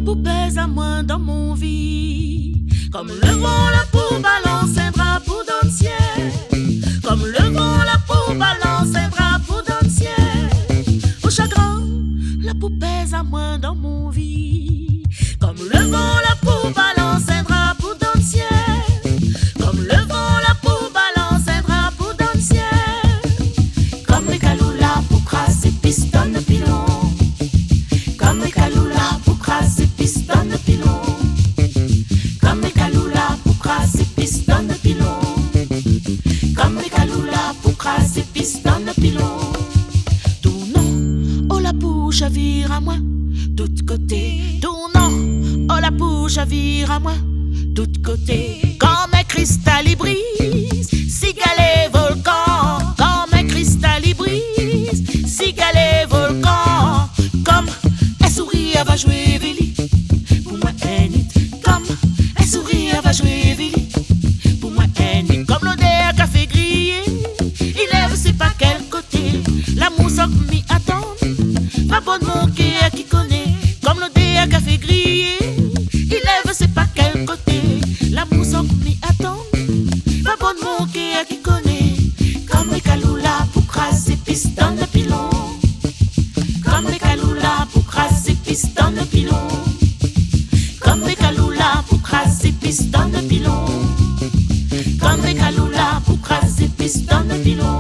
poupée à moi dans mon vie. Comme le vent, la poule balance un drapeau dans le ciel. Comme le vent, la poule balance un drapeau dans le ciel. Au chagrin, la poupée à moi dans mon vie. Comme le vent, la poule balance un drapeau dans le ciel. Comme le vent, la poule balance un drapeau dans le ciel. Comme les caloula pour crasser piston de pilon. Comme les caloula pour crasser piston de pilon. Comme les caloula pour crasser piston de pilon. Comme les caloula pour crasser piston de pilon. Tournant, oh la pouche à vire à moi, tout côté. Tournant, oh la pouche à vire à moi, tout côté. Comme un cristal y brise, cigale et volcan. Comme un cristal y brise, cigale et volcan. Comme un sourire va jouer Vili, pour moi un nid. Comme un sourire va jouer Vili, pour moi un nid. Comme l'odeur café grillé, il lève c'est pas quel côté. La mousse m'y attend, va bonne manquer à qui connaît. Comme l'odeur café grillé, il lève c'est pas quel côté. La mousse m'y attend, va bonne manquer à qui connaît. Comme les caloula pour crasser piston de pilon. Comme les caloula pour crasser piston de pilon. Comme les caloula pour crasser piston de pilon. Comme les caloula pour crasser piston de pilon.